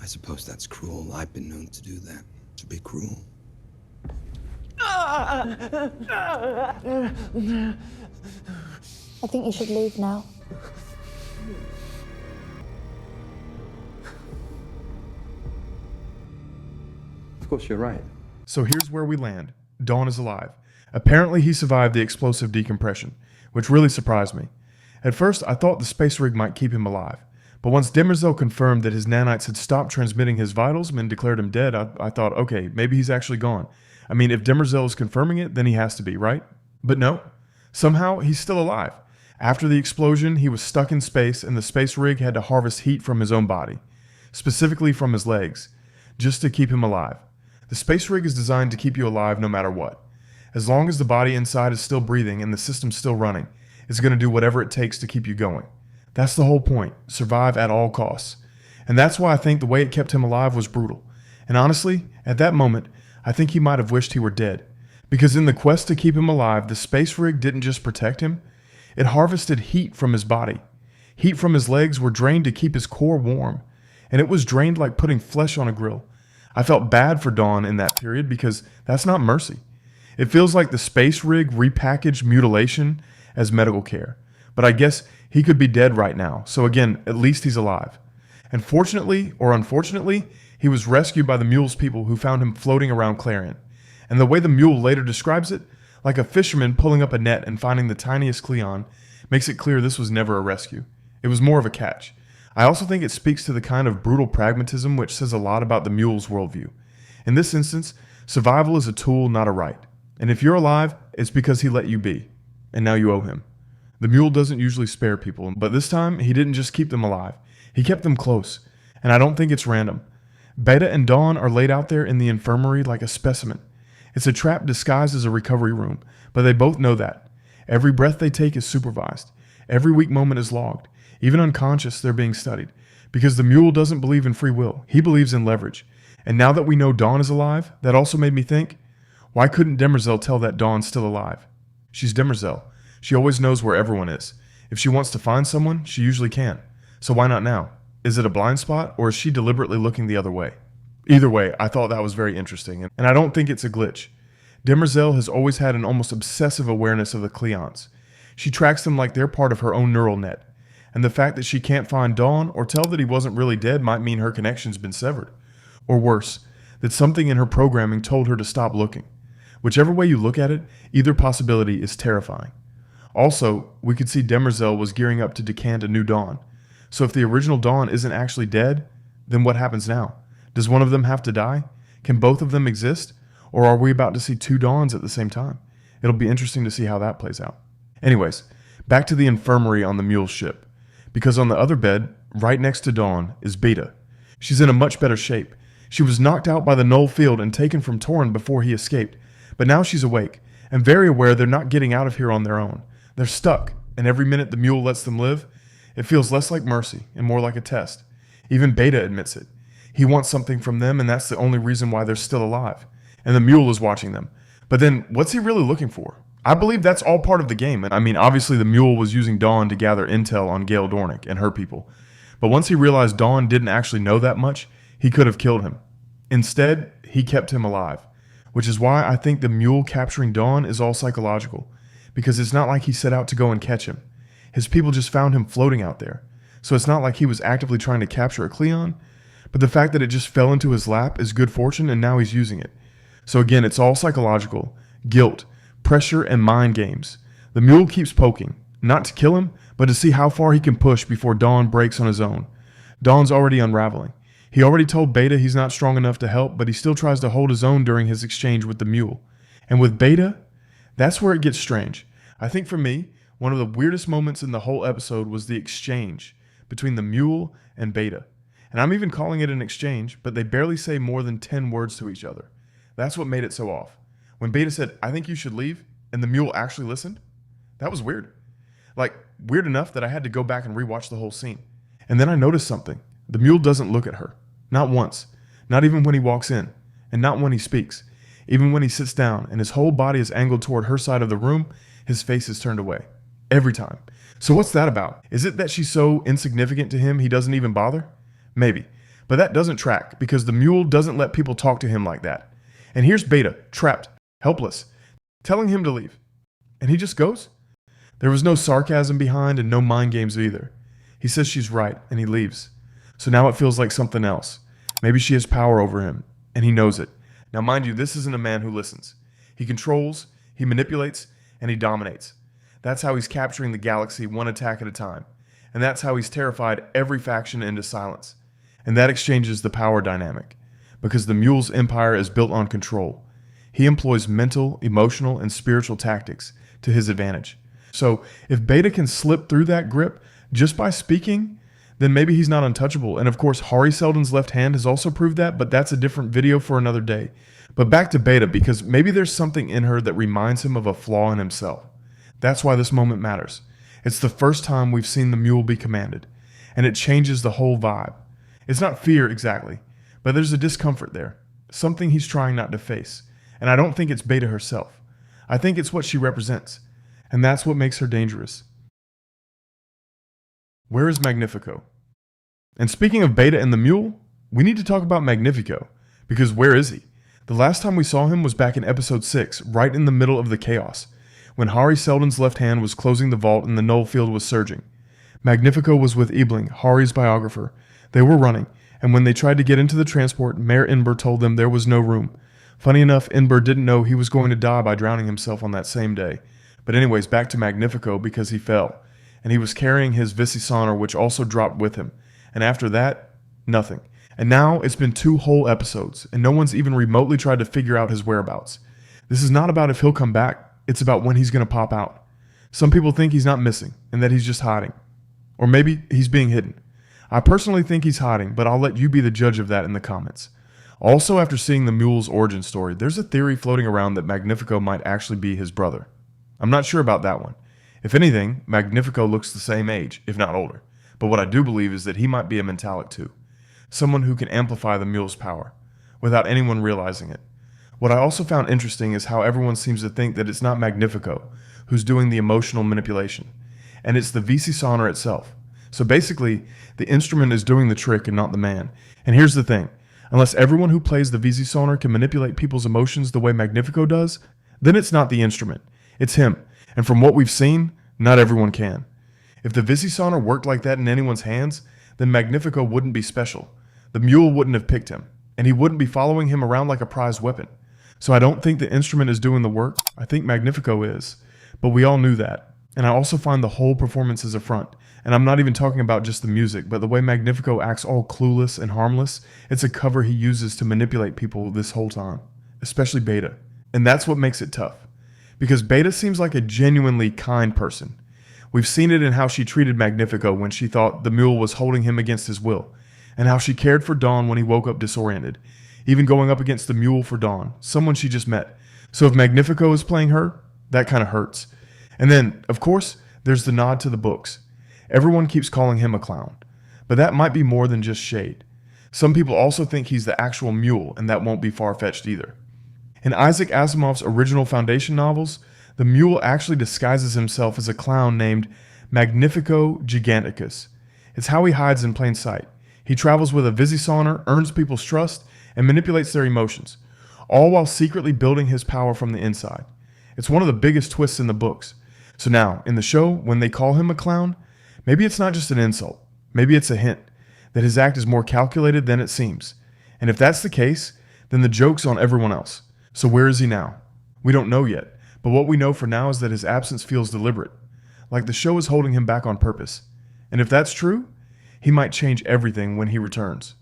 I suppose that's cruel. I've been known to do that. To be cruel. I think you should leave now. Of course, you're right. So here's where we land. Dawn is alive. Apparently he survived the explosive decompression, which really surprised me. At first, I thought the space rig might keep him alive. But once Demerzel confirmed that his nanites had stopped transmitting his vitals and declared him dead, I thought, okay, maybe he's actually gone. I mean, if Demerzel is confirming it, then he has to be, right? But no. Somehow, he's still alive. After the explosion, he was stuck in space, and the space rig had to harvest heat from his own body, specifically from his legs, just to keep him alive. The space rig is designed to keep you alive no matter what. As long as the body inside is still breathing and the system's still running, it's going to do whatever it takes to keep you going. That's the whole point. Survive at all costs. And that's why I think the way it kept him alive was brutal. And honestly, at that moment, I think he might have wished he were dead. Because in the quest to keep him alive, the space rig didn't just protect him, it harvested heat from his body. Heat from his legs were drained to keep his core warm. And it was drained like putting flesh on a grill. I felt bad for Dawn in that period because that's not mercy. It feels like the space rig repackaged mutilation as medical care. But I guess he could be dead right now, so again, at least he's alive. And fortunately, or unfortunately, he was rescued by the Mule's people who found him floating around Clarion. And the way the Mule later describes it, like a fisherman pulling up a net and finding the tiniest Cleon, makes it clear this was never a rescue. It was more of a catch. I also think it speaks to the kind of brutal pragmatism which says a lot about the Mule's worldview. In this instance, survival is a tool, not a right. And if you're alive, it's because he let you be. And now you owe him. The Mule doesn't usually spare people, but this time he didn't just keep them alive. He kept them close. And I don't think it's random. Bayta and Dawn are laid out there in the infirmary like a specimen. It's a trap disguised as a recovery room, but they both know that. Every breath they take is supervised. Every weak moment is logged. Even unconscious, they're being studied. Because the Mule doesn't believe in free will. He believes in leverage. And now that we know Dawn is alive, that also made me think, why couldn't Demerzel tell that Dawn's still alive? She's Demerzel. She always knows where everyone is. If she wants to find someone, she usually can. So why not now? Is it a blind spot, or is she deliberately looking the other way? Either way, I thought that was very interesting, and I don't think it's a glitch. Demerzel has always had an almost obsessive awareness of the Cleons. She tracks them like they're part of her own neural net. And the fact that she can't find Dawn or tell that he wasn't really dead might mean her connection's been severed. Or worse, that something in her programming told her to stop looking. Whichever way you look at it, either possibility is terrifying. Also, we could see Demerzel was gearing up to decant a new Dawn. So if the original Dawn isn't actually dead, then what happens now? Does one of them have to die? Can both of them exist? Or are we about to see two Dawns at the same time? It'll be interesting to see how that plays out. Anyways, back to the infirmary on the Mule ship. Because on the other bed, right next to Dawn, is Bayta. She's in a much better shape. She was knocked out by the null field and taken from Torrin before he escaped. But now she's awake, and very aware they're not getting out of here on their own. They're stuck, and every minute the Mule lets them live, it feels less like mercy and more like a test. Even Bayta admits it. He wants something from them, and that's the only reason why they're still alive. And the Mule is watching them. But then, what's he really looking for? I believe that's all part of the game. I mean, obviously the Mule was using Dawn to gather intel on Gale Dornick and her people. But once he realized Dawn didn't actually know that much, he could have killed him. Instead, he kept him alive. Which is why I think the Mule capturing Dawn is all psychological. Because it's not like he set out to go and catch him. His people just found him floating out there. So it's not like he was actively trying to capture a Cleon, but the fact that it just fell into his lap is good fortune and now he's using it. So again, it's all psychological, guilt, pressure, and mind games. The Mule keeps poking, not to kill him, but to see how far he can push before Dawn breaks on his own. Dawn's already unraveling. He already told Bayta he's not strong enough to help, but he still tries to hold his own during his exchange with the Mule. And with Bayta, that's where it gets strange. I think for me, one of the weirdest moments in the whole episode was the exchange between the Mule and Bayta. And I'm even calling it an exchange, but they barely say more than 10 words to each other. That's what made it so off. When Bayta said, "I think you should leave," and the Mule actually listened, that was weird. Like, weird enough that I had to go back and rewatch the whole scene. And then I noticed something. The Mule doesn't look at her. Not once. Not even when he walks in. And not when he speaks. Even when he sits down and his whole body is angled toward her side of the room, his face is turned away. Every time. So what's that about? Is it that she's so insignificant to him he doesn't even bother? Maybe. But that doesn't track because the Mule doesn't let people talk to him like that. And here's Bayta, trapped, helpless, telling him to leave. And he just goes? There was no sarcasm behind and no mind games either. He says she's right and he leaves. So now it feels like something else. Maybe she has power over him and he knows it. Now mind you, this isn't a man who listens. He controls, he manipulates, and he dominates. That's how he's capturing the galaxy one attack at a time. And that's how he's terrified every faction into silence. And that exchanges the power dynamic. Because the Mule's empire is built on control. He employs mental, emotional, and spiritual tactics to his advantage. So if Bayta can slip through that grip just by speaking, then maybe he's not untouchable. And of course, Hari Seldon's left hand has also proved that, but that's a different video for another day. But back to Bayta, because maybe there's something in her that reminds him of a flaw in himself. That's why this moment matters. It's the first time we've seen the Mule be commanded, and it changes the whole vibe. It's not fear exactly, but there's a discomfort there, something he's trying not to face. And I don't think it's Bayta herself. I think it's what she represents, and that's what makes her dangerous. Where is Magnifico? And speaking of Bayta and the Mule, we need to talk about Magnifico, because where is he? The last time we saw him was back in episode 6, right in the middle of the chaos, when Hari Seldon's left hand was closing the vault and the null field was surging. Magnifico was with Ebling, Hari's biographer. They were running, and when they tried to get into the transport, Mayor Inber told them there was no room. Funny enough, Inber didn't know he was going to die by drowning himself on that same day. But anyways, back to Magnifico because he fell, and he was carrying his Visisauner, which also dropped with him. And after that, nothing. And now it's been 2 whole episodes, and no one's even remotely tried to figure out his whereabouts. This is not about if he'll come back, it's about when he's going to pop out. Some people think he's not missing, and that he's just hiding. Or maybe he's being hidden. I personally think he's hiding, but I'll let you be the judge of that in the comments. Also, after seeing the Mule's origin story, there's a theory floating around that Magnifico might actually be his brother. I'm not sure about that one. If anything, Magnifico looks the same age, if not older. But what I do believe is that he might be a Mentalic too. Someone who can amplify the Mule's power, without anyone realizing it. What I also found interesting is how everyone seems to think that it's not Magnifico who's doing the emotional manipulation, and it's the Visisauner itself. So basically, the instrument is doing the trick and not the man. And here's the thing, unless everyone who plays the Visisauner can manipulate people's emotions the way Magnifico does, then it's not the instrument, it's him. And from what we've seen, not everyone can. If the Visisauner worked like that in anyone's hands, then Magnifico wouldn't be special. The Mule wouldn't have picked him, and he wouldn't be following him around like a prized weapon. So I don't think the instrument is doing the work, I think Magnifico is. But we all knew that. And I also find the whole performance as a front. And I'm not even talking about just the music, but the way Magnifico acts all clueless and harmless, it's a cover he uses to manipulate people this whole time. Especially Bayta. And that's what makes it tough. Because Bayta seems like a genuinely kind person. We've seen it in how she treated Magnifico when she thought the Mule was holding him against his will, and how she cared for Dawn when he woke up disoriented, even going up against the Mule for Dawn, someone she just met. So if Magnifico is playing her, that kind of hurts. And then, of course, there's the nod to the books. Everyone keeps calling him a clown, but that might be more than just shade. Some people also think he's the actual Mule, and that won't be far-fetched either. In Isaac Asimov's original Foundation novels, the Mule actually disguises himself as a clown named Magnifico Giganticus. It's how he hides in plain sight. He travels with a Visisauner, earns people's trust, and manipulates their emotions, all while secretly building his power from the inside. It's one of the biggest twists in the books. So now, in the show, when they call him a clown, maybe it's not just an insult. Maybe it's a hint that his act is more calculated than it seems. And if that's the case, then the joke's on everyone else. So where is he now? We don't know yet. But what we know for now is that his absence feels deliberate, like the show is holding him back on purpose. And if that's true, he might change everything when he returns.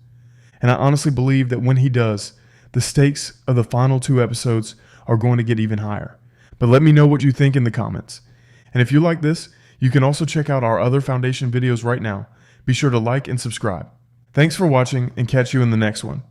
And I honestly believe that when he does, the stakes of the final 2 episodes are going to get even higher. But let me know what you think in the comments. And if you like this, you can also check out our other Foundation videos right now. Be sure to like and subscribe. Thanks for watching, and catch you in the next one.